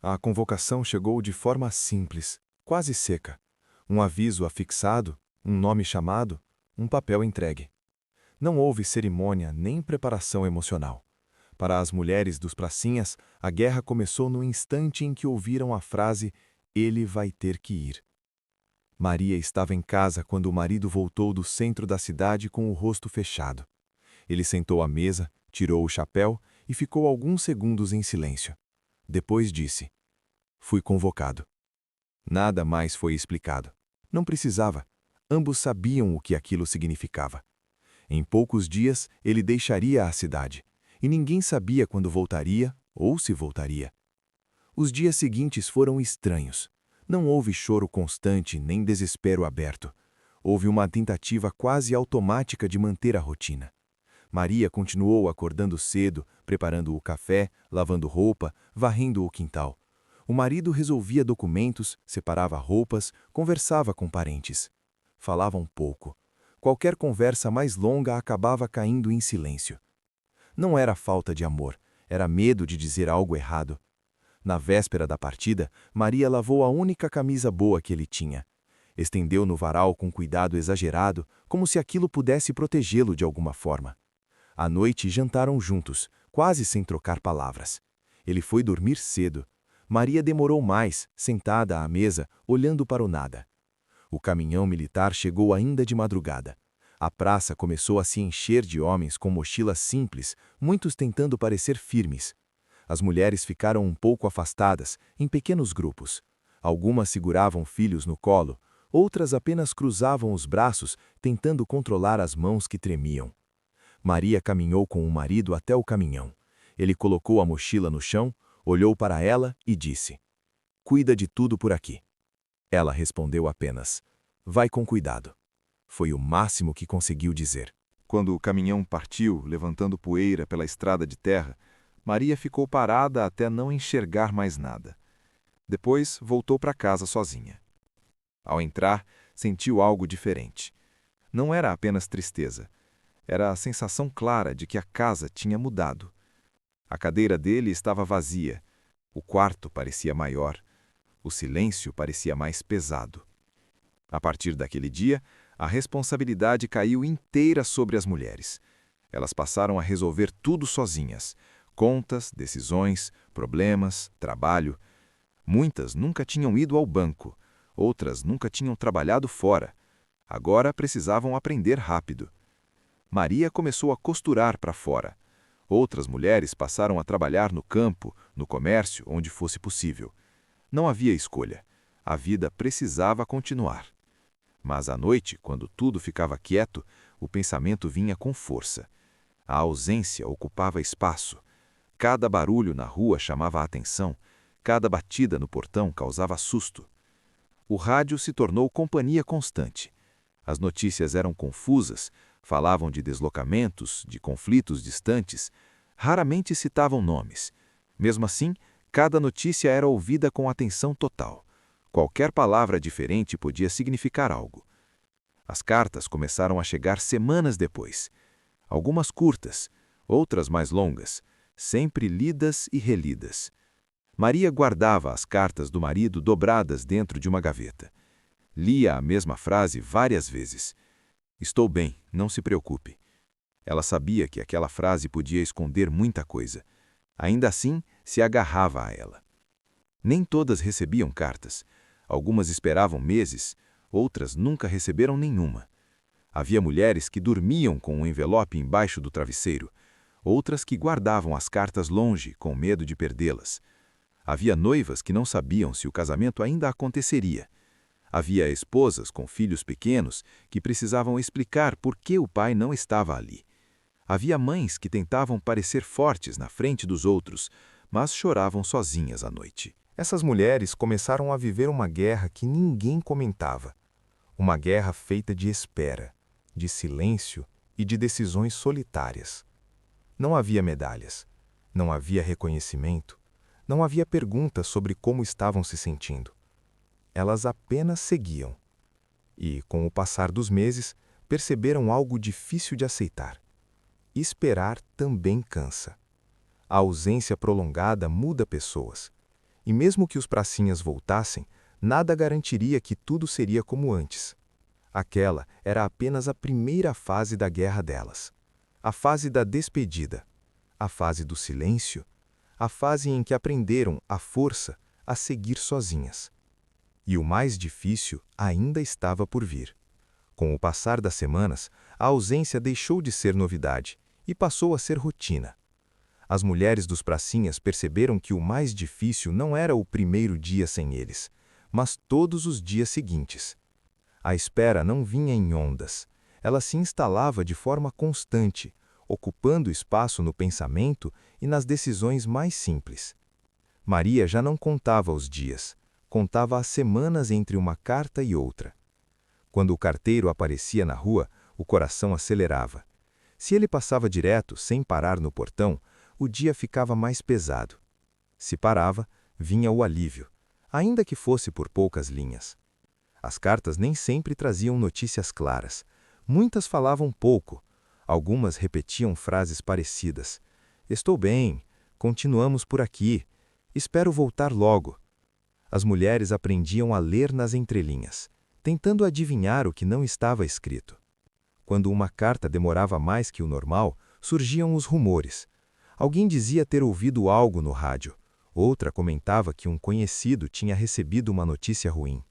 A convocação chegou de forma simples, quase seca. Um aviso afixado, um nome chamado, um papel entregue. Não houve cerimônia nem preparação emocional. Para as mulheres dos pracinhas, a guerra começou no instante em que ouviram a frase "Ele vai ter que ir". Maria estava em casa quando o marido voltou do centro da cidade com o rosto fechado. Ele sentou à mesa, tirou o chapéu e ficou alguns segundos em silêncio. Depois disse: "Fui convocado". Nada mais foi explicado. Não precisava. Ambos sabiam o que aquilo significava. Em poucos dias, ele deixaria a cidade, e ninguém sabia quando voltaria ou se voltaria. Os dias seguintes foram estranhos. Não houve choro constante nem desespero aberto. Houve uma tentativa quase automática de manter a rotina. Maria continuou acordando cedo, preparando o café, lavando roupa, varrendo o quintal. O marido resolvia documentos, separava roupas, conversava com parentes. Falavam pouco. Qualquer conversa mais longa acabava caindo em silêncio. Não era falta de amor, era medo de dizer algo errado. Na véspera da partida, Maria lavou a única camisa boa que ele tinha. Estendeu no varal com cuidado exagerado, como se aquilo pudesse protegê-lo de alguma forma. À noite jantaram juntos, quase sem trocar palavras. Ele foi dormir cedo. Maria demorou mais, sentada à mesa, olhando para o nada. O caminhão militar chegou ainda de madrugada. A praça começou a se encher de homens com mochilas simples, muitos tentando parecer firmes. As mulheres ficaram um pouco afastadas, em pequenos grupos. Algumas seguravam filhos no colo, outras apenas cruzavam os braços, tentando controlar as mãos que tremiam. Maria caminhou com o marido até o caminhão. Ele colocou a mochila no chão, olhou para ela e disse: "Cuida de tudo por aqui." Ela respondeu apenas: "Vai com cuidado." Foi o máximo que conseguiu dizer. Quando o caminhão partiu, levantando poeira pela estrada de terra, Maria ficou parada até não enxergar mais nada. Depois voltou para casa sozinha. Ao entrar, sentiu algo diferente. Não era apenas tristeza. Era a sensação clara de que a casa tinha mudado. A cadeira dele estava vazia. O quarto parecia maior. O silêncio parecia mais pesado. A partir daquele dia, a responsabilidade caiu inteira sobre as mulheres. Elas passaram a resolver tudo sozinhas: contas, decisões, problemas, trabalho. Muitas nunca tinham ido ao banco, outras nunca tinham trabalhado fora. Agora precisavam aprender rápido. Maria começou a costurar para fora. Outras mulheres passaram a trabalhar no campo, no comércio, onde fosse possível. Não havia escolha. A vida precisava continuar. Mas à noite, quando tudo ficava quieto, o pensamento vinha com força. A ausência ocupava espaço. Cada barulho na rua chamava a atenção. Cada batida no portão causava susto. O rádio se tornou companhia constante. As notícias eram confusas, falavam de deslocamentos, de conflitos distantes, raramente citavam nomes. Mesmo assim, cada notícia era ouvida com atenção total. Qualquer palavra diferente podia significar algo. As cartas começaram a chegar semanas depois. Algumas curtas, outras mais longas, sempre lidas e relidas. Maria guardava as cartas do marido dobradas dentro de uma gaveta. Lia a mesma frase várias vezes. "Estou bem, não se preocupe." Ela sabia que aquela frase podia esconder muita coisa. Ainda assim, se agarrava a ela. Nem todas recebiam cartas. Algumas esperavam meses, outras nunca receberam nenhuma. Havia mulheres que dormiam com um envelope embaixo do travesseiro, outras que guardavam as cartas longe, com medo de perdê-las. Havia noivas que não sabiam se o casamento ainda aconteceria. Havia esposas com filhos pequenos que precisavam explicar por que o pai não estava ali. Havia mães que tentavam parecer fortes na frente dos outros, mas choravam sozinhas à noite. Essas mulheres começaram a viver uma guerra que ninguém comentava. Uma guerra feita de espera, de silêncio e de decisões solitárias. Não havia medalhas, não havia reconhecimento, não havia perguntas sobre como estavam se sentindo. Elas apenas seguiam. E, com o passar dos meses, perceberam algo difícil de aceitar. Esperar também cansa. A ausência prolongada muda pessoas. E mesmo que os pracinhas voltassem, nada garantiria que tudo seria como antes. Aquela era apenas a primeira fase da guerra delas. A fase da despedida. A fase do silêncio. A fase em que aprenderam, à força, a seguir sozinhas. E o mais difícil ainda estava por vir. Com o passar das semanas, a ausência deixou de ser novidade e passou a ser rotina. As mulheres dos pracinhas perceberam que o mais difícil não era o primeiro dia sem eles, mas todos os dias seguintes. A espera não vinha em ondas, ela se instalava de forma constante, ocupando espaço no pensamento e nas decisões mais simples. Maria já não contava os dias, contava as semanas entre uma carta e outra. Quando o carteiro aparecia na rua, o coração acelerava. Se ele passava direto, sem parar no portão, o dia ficava mais pesado. Se parava, vinha o alívio, ainda que fosse por poucas linhas. As cartas nem sempre traziam notícias claras. Muitas falavam pouco. Algumas repetiam frases parecidas. Estou bem, continuamos por aqui, espero voltar logo. As mulheres aprendiam a ler nas entrelinhas, tentando adivinhar o que não estava escrito. Quando uma carta demorava mais que o normal, surgiam os rumores. Alguém dizia ter ouvido algo no rádio. Outra comentava que um conhecido tinha recebido uma notícia ruim.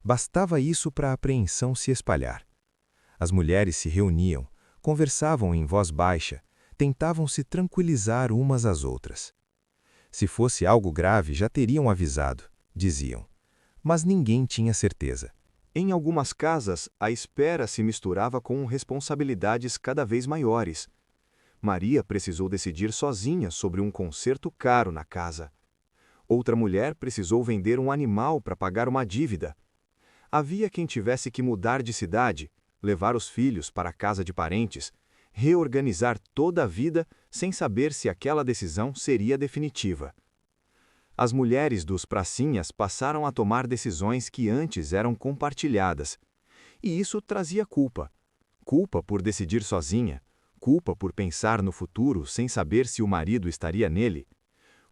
Bastava isso para a apreensão se espalhar. As mulheres se reuniam, conversavam em voz baixa, tentavam se tranquilizar umas às outras. Se fosse algo grave, já teriam avisado, diziam. Mas ninguém tinha certeza. Em algumas casas, a espera se misturava com responsabilidades cada vez maiores. Maria precisou decidir sozinha sobre um conserto caro na casa. Outra mulher precisou vender um animal para pagar uma dívida. Havia quem tivesse que mudar de cidade, levar os filhos para a casa de parentes, reorganizar toda a vida sem saber se aquela decisão seria definitiva. As mulheres dos pracinhas passaram a tomar decisões que antes eram compartilhadas. E isso trazia culpa. Culpa por decidir sozinha, culpa por pensar no futuro sem saber se o marido estaria nele,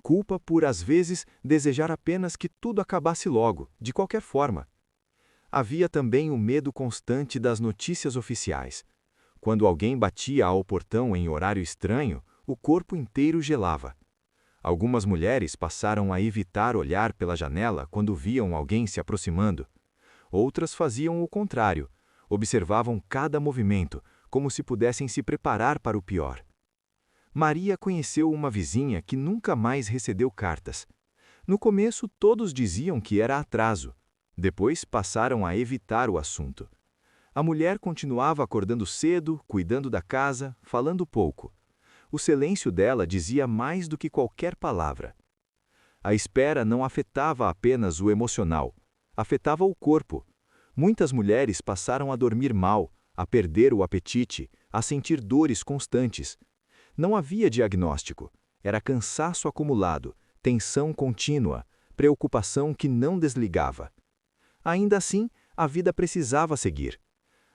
culpa por, às vezes, desejar apenas que tudo acabasse logo, de qualquer forma. Havia também o medo constante das notícias oficiais. Quando alguém batia ao portão em horário estranho, o corpo inteiro gelava. Algumas mulheres passaram a evitar olhar pela janela quando viam alguém se aproximando. Outras faziam o contrário, observavam cada movimento, como se pudessem se preparar para o pior. Maria conheceu uma vizinha que nunca mais recebeu cartas. No começo, todos diziam que era atraso. Depois, passaram a evitar o assunto. A mulher continuava acordando cedo, cuidando da casa, falando pouco. O silêncio dela dizia mais do que qualquer palavra. A espera não afetava apenas o emocional, afetava o corpo. Muitas mulheres passaram a dormir mal, a perder o apetite, a sentir dores constantes. Não havia diagnóstico, era cansaço acumulado, tensão contínua, preocupação que não desligava. Ainda assim, a vida precisava seguir.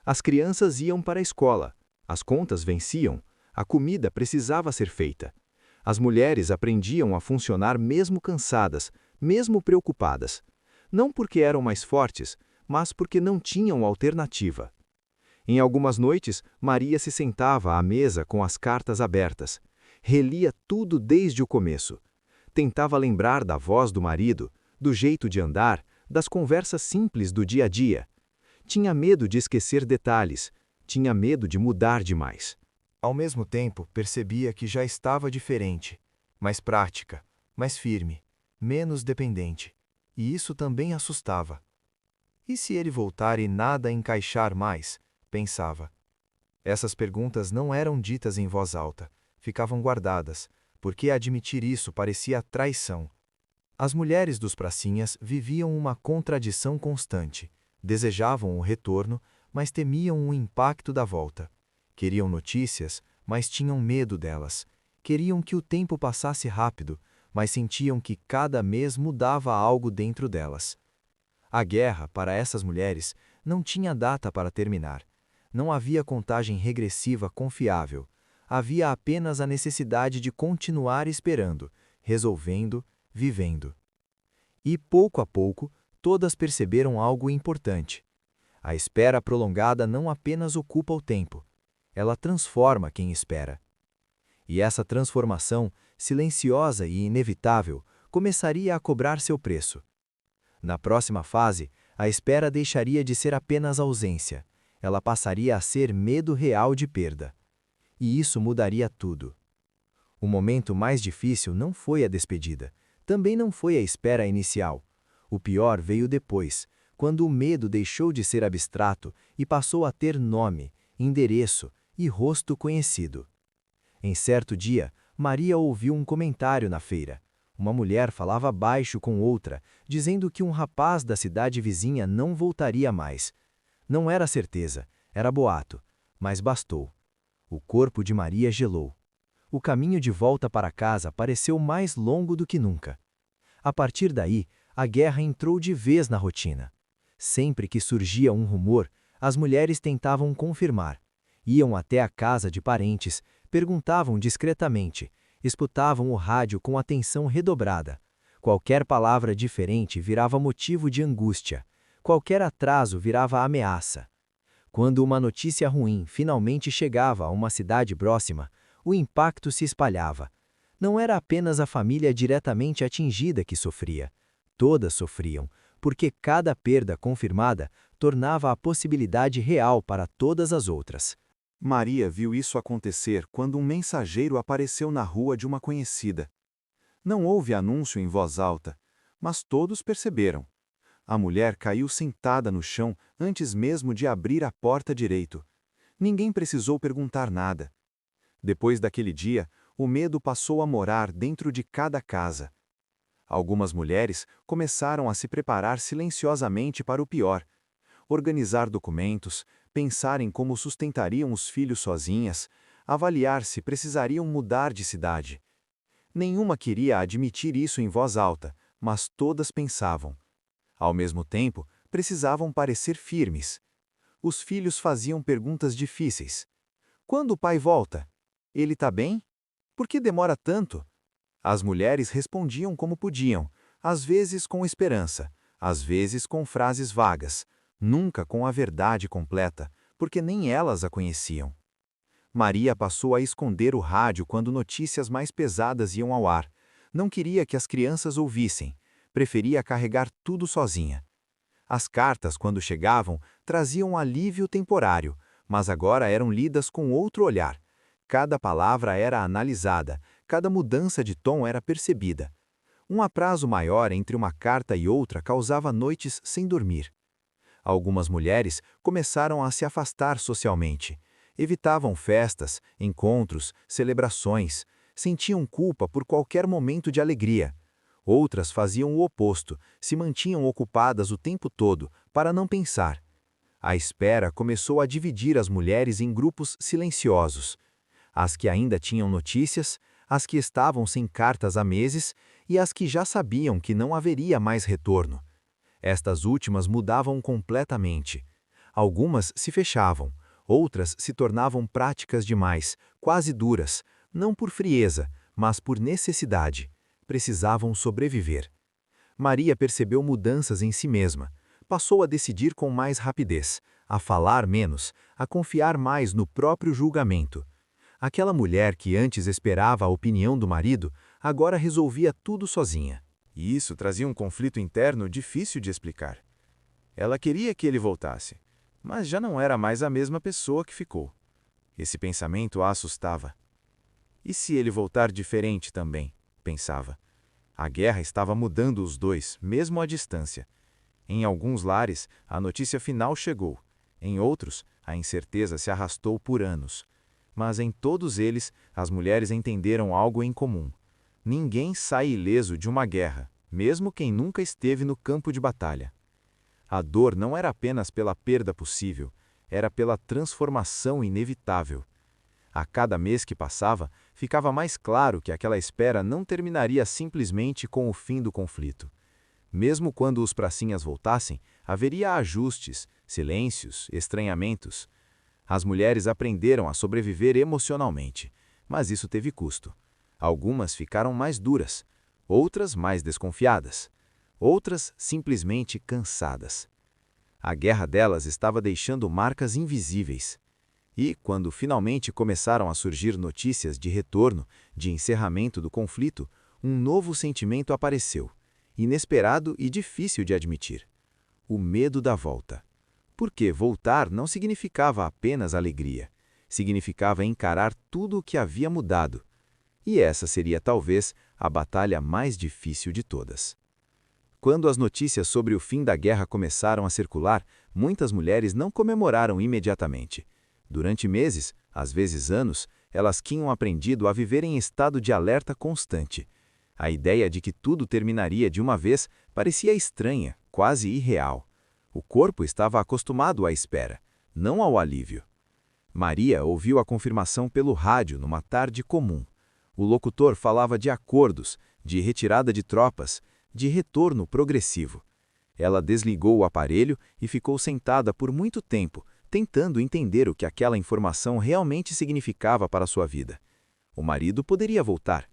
As crianças iam para a escola, as contas venciam, a comida precisava ser feita. As mulheres aprendiam a funcionar mesmo cansadas, mesmo preocupadas. Não porque eram mais fortes, mas porque não tinham alternativa. Em algumas noites, Maria se sentava à mesa com as cartas abertas. Relia tudo desde o começo. Tentava lembrar da voz do marido, do jeito de andar, das conversas simples do dia a dia. Tinha medo de esquecer detalhes, tinha medo de mudar demais. Ao mesmo tempo, percebia que já estava diferente, mais prática, mais firme, menos dependente. E isso também assustava. E se ele voltar e nada encaixar mais? Pensava. Essas perguntas não eram ditas em voz alta, ficavam guardadas, porque admitir isso parecia traição. As mulheres dos pracinhas viviam uma contradição constante. Desejavam o retorno, mas temiam o impacto da volta. Queriam notícias, mas tinham medo delas. Queriam que o tempo passasse rápido, mas sentiam que cada mês mudava algo dentro delas. A guerra, para essas mulheres, não tinha data para terminar. Não havia contagem regressiva confiável. Havia apenas a necessidade de continuar esperando, resolvendo, vivendo. E, pouco a pouco, todas perceberam algo importante. A espera prolongada não apenas ocupa o tempo, ela transforma quem espera. E essa transformação, silenciosa e inevitável, começaria a cobrar seu preço. Na próxima fase, a espera deixaria de ser apenas ausência, ela passaria a ser medo real de perda. E isso mudaria tudo. O momento mais difícil não foi a despedida, também não foi a espera inicial. O pior veio depois, quando o medo deixou de ser abstrato e passou a ter nome, endereço e rosto conhecido. Em certo dia, Maria ouviu um comentário na feira. Uma mulher falava baixo com outra, dizendo que um rapaz da cidade vizinha não voltaria mais. Não era certeza, era boato, mas bastou. O corpo de Maria gelou. O caminho de volta para casa pareceu mais longo do que nunca. A partir daí, a guerra entrou de vez na rotina. Sempre que surgia um rumor, as mulheres tentavam confirmar. Iam até a casa de parentes, perguntavam discretamente, escutavam o rádio com atenção redobrada. Qualquer palavra diferente virava motivo de angústia. Qualquer atraso virava ameaça. Quando uma notícia ruim finalmente chegava a uma cidade próxima, o impacto se espalhava. Não era apenas a família diretamente atingida que sofria. Todas sofriam, porque cada perda confirmada tornava a possibilidade real para todas as outras. Maria viu isso acontecer quando um mensageiro apareceu na rua de uma conhecida. Não houve anúncio em voz alta, mas todos perceberam. A mulher caiu sentada no chão antes mesmo de abrir a porta direito. Ninguém precisou perguntar nada. Depois daquele dia, o medo passou a morar dentro de cada casa. Algumas mulheres começaram a se preparar silenciosamente para o pior. Organizar documentos, pensar em como sustentariam os filhos sozinhas, avaliar se precisariam mudar de cidade. Nenhuma queria admitir isso em voz alta, mas todas pensavam. Ao mesmo tempo, precisavam parecer firmes. Os filhos faziam perguntas difíceis. Quando o pai volta? Ele está bem? Por que demora tanto? As mulheres respondiam como podiam, às vezes com esperança, às vezes com frases vagas, nunca com a verdade completa, porque nem elas a conheciam. Maria passou a esconder o rádio quando notícias mais pesadas iam ao ar. Não queria que as crianças ouvissem, preferia carregar tudo sozinha. As cartas, quando chegavam, traziam um alívio temporário, mas agora eram lidas com outro olhar. Cada palavra era analisada, cada mudança de tom era percebida. Um atraso maior entre uma carta e outra causava noites sem dormir. Algumas mulheres começaram a se afastar socialmente. Evitavam festas, encontros, celebrações, sentiam culpa por qualquer momento de alegria. Outras faziam o oposto, se mantinham ocupadas o tempo todo, para não pensar. A espera começou a dividir as mulheres em grupos silenciosos. As que ainda tinham notícias, as que estavam sem cartas há meses e as que já sabiam que não haveria mais retorno. Estas últimas mudavam completamente. Algumas se fechavam, outras se tornavam práticas demais, quase duras, não por frieza, mas por necessidade. Precisavam sobreviver. Maria percebeu mudanças em si mesma. Passou a decidir com mais rapidez, a falar menos, a confiar mais no próprio julgamento. Aquela mulher que antes esperava a opinião do marido, agora resolvia tudo sozinha. E isso trazia um conflito interno difícil de explicar. Ela queria que ele voltasse, mas já não era mais a mesma pessoa que ficou. Esse pensamento a assustava. E se ele voltar diferente também? Pensava. A guerra estava mudando os dois, mesmo à distância. Em alguns lares, a notícia final chegou. Em outros, a incerteza se arrastou por anos. Mas em todos eles, as mulheres entenderam algo em comum. Ninguém sai ileso de uma guerra, mesmo quem nunca esteve no campo de batalha. A dor não era apenas pela perda possível, era pela transformação inevitável. A cada mês que passava, ficava mais claro que aquela espera não terminaria simplesmente com o fim do conflito. Mesmo quando os pracinhas voltassem, haveria ajustes, silêncios, estranhamentos. As mulheres aprenderam a sobreviver emocionalmente, mas isso teve custo. Algumas ficaram mais duras, outras mais desconfiadas. outras simplesmente cansadas. A guerra delas estava deixando marcas invisíveis. E, quando finalmente começaram a surgir notícias de retorno, de encerramento do conflito, um novo sentimento apareceu, inesperado e difícil de admitir: o medo da volta. Porque voltar não significava apenas alegria, significava encarar tudo o que havia mudado. E essa seria talvez a batalha mais difícil de todas. Quando as notícias sobre o fim da guerra começaram a circular, muitas mulheres não comemoraram imediatamente. Durante meses, às vezes anos, elas tinham aprendido a viver em estado de alerta constante. A ideia de que tudo terminaria de uma vez parecia estranha, quase irreal. O corpo estava acostumado à espera, não ao alívio. Maria ouviu a confirmação pelo rádio numa tarde comum. O locutor falava de acordos, de retirada de tropas, de retorno progressivo. Ela desligou o aparelho e ficou sentada por muito tempo, tentando entender o que aquela informação realmente significava para sua vida. O marido poderia voltar.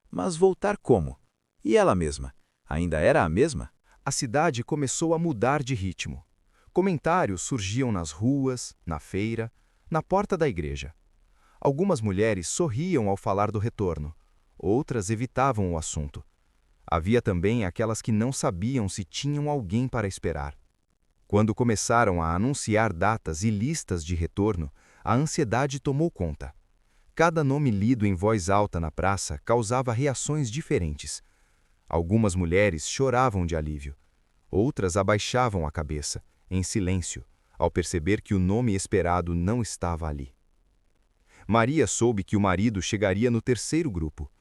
Mas voltar como? E ela mesma? Ainda era a mesma? A cidade começou a mudar de ritmo. Comentários surgiam nas ruas, na feira, na porta da igreja. Algumas mulheres sorriam ao falar do retorno, outras evitavam o assunto. Havia também aquelas que não sabiam se tinham alguém para esperar. Quando começaram a anunciar datas e listas de retorno, a ansiedade tomou conta. Cada nome lido em voz alta na praça causava reações diferentes. Algumas mulheres choravam de alívio. Outras abaixavam a cabeça, em silêncio, ao perceber que o nome esperado não estava ali. Maria soube que o marido chegaria no terceiro grupo.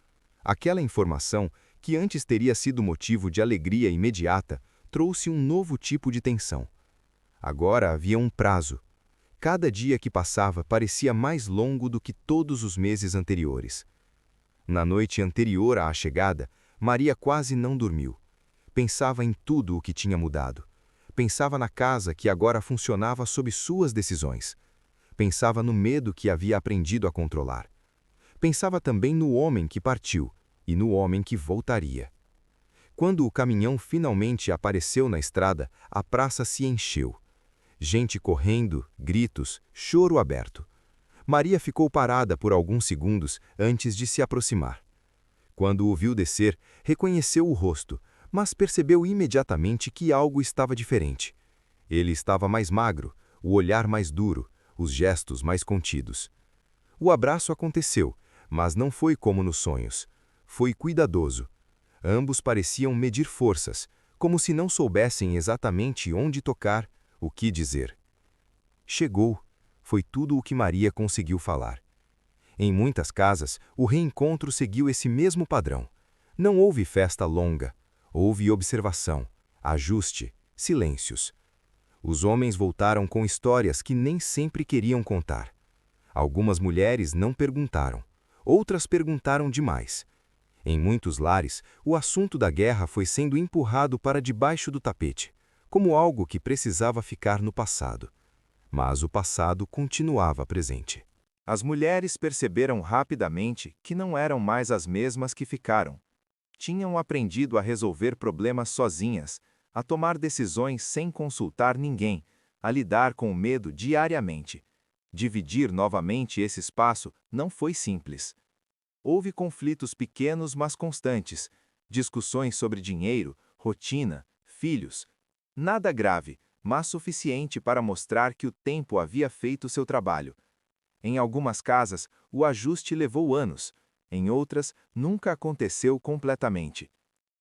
Aquela informação, que antes teria sido motivo de alegria imediata, trouxe um novo tipo de tensão. Agora havia um prazo. Cada dia que passava parecia mais longo do que todos os meses anteriores. Na noite anterior à chegada, Maria quase não dormiu. Pensava em tudo o que tinha mudado. Pensava na casa que agora funcionava sob suas decisões. Pensava no medo que havia aprendido a controlar. Pensava também no homem que partiu e no homem que voltaria. Quando o caminhão finalmente apareceu na estrada, a praça se encheu. Gente correndo, gritos, choro aberto. Maria ficou parada por alguns segundos antes de se aproximar. Quando o viu descer, reconheceu o rosto, mas percebeu imediatamente que algo estava diferente. Ele estava mais magro, o olhar mais duro, os gestos mais contidos. O abraço aconteceu, mas não foi como nos sonhos. Foi cuidadoso. Ambos pareciam medir forças, como se não soubessem exatamente onde tocar, o que dizer. Chegou, foi tudo o que Maria conseguiu falar. Em muitas casas, o reencontro seguiu esse mesmo padrão. Não houve festa longa, houve observação, ajuste, silêncios. Os homens voltaram com histórias que nem sempre queriam contar. Algumas mulheres não perguntaram, outras perguntaram demais. Em muitos lares, o assunto da guerra foi sendo empurrado para debaixo do tapete, como algo que precisava ficar no passado. Mas o passado continuava presente. As mulheres perceberam rapidamente que não eram mais as mesmas que ficaram. Tinham aprendido a resolver problemas sozinhas, a tomar decisões sem consultar ninguém, a lidar com o medo diariamente. Dividir novamente esse espaço não foi simples. Houve conflitos pequenos mas constantes, discussões sobre dinheiro, rotina, filhos. Nada grave, mas suficiente para mostrar que o tempo havia feito seu trabalho. Em algumas casas, o ajuste levou anos, em outras, nunca aconteceu completamente.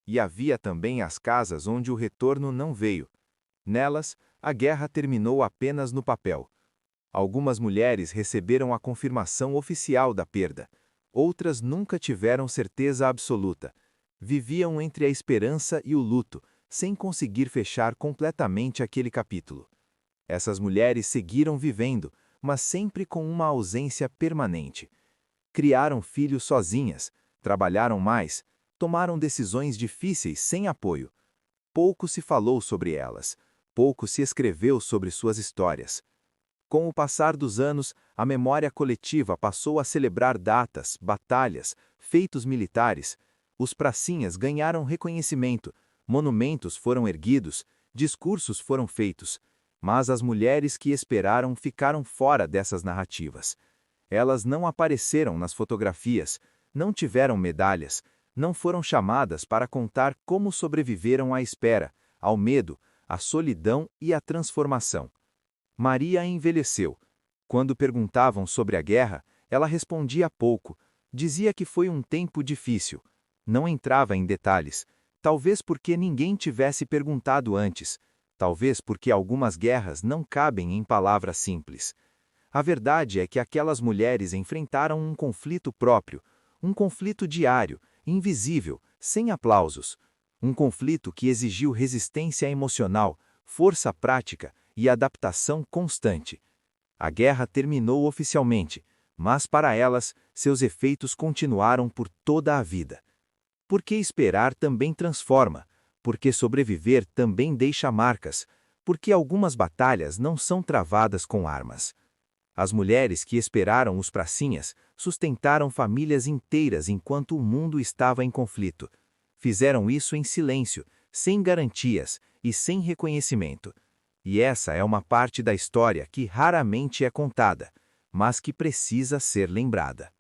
E havia também as casas onde o retorno não veio. Nelas, a guerra terminou apenas no papel. Algumas mulheres receberam a confirmação oficial da perda. Outras nunca tiveram certeza absoluta. Viviam entre a esperança e o luto, sem conseguir fechar completamente aquele capítulo. Essas mulheres seguiram vivendo, mas sempre com uma ausência permanente. Criaram filhos sozinhas, trabalharam mais, tomaram decisões difíceis sem apoio. Pouco se falou sobre elas, pouco se escreveu sobre suas histórias. Com o passar dos anos, a memória coletiva passou a celebrar datas, batalhas, feitos militares. Os pracinhas ganharam reconhecimento, Monumentos foram erguidos, discursos foram feitos, mas as mulheres que esperaram ficaram fora dessas narrativas. Elas não apareceram nas fotografias, não tiveram medalhas, não foram chamadas para contar como sobreviveram à espera, ao medo, à solidão e à transformação. Maria envelheceu. Quando perguntavam sobre a guerra, ela respondia pouco, dizia que foi um tempo difícil. Não entrava em detalhes, talvez porque ninguém tivesse perguntado antes, talvez porque algumas guerras não cabem em palavras simples. A verdade é que aquelas mulheres enfrentaram um conflito próprio, um conflito diário, invisível, sem aplausos. Um conflito que exigiu resistência emocional, força prática e adaptação constante. A guerra terminou oficialmente, mas para elas, seus efeitos continuaram por toda a vida. Porque esperar também transforma, porque sobreviver também deixa marcas, porque algumas batalhas não são travadas com armas. As mulheres que esperaram os pracinhas sustentaram famílias inteiras enquanto o mundo estava em conflito. Fizeram isso em silêncio, sem garantias e sem reconhecimento. E essa é uma parte da história que raramente é contada, mas que precisa ser lembrada.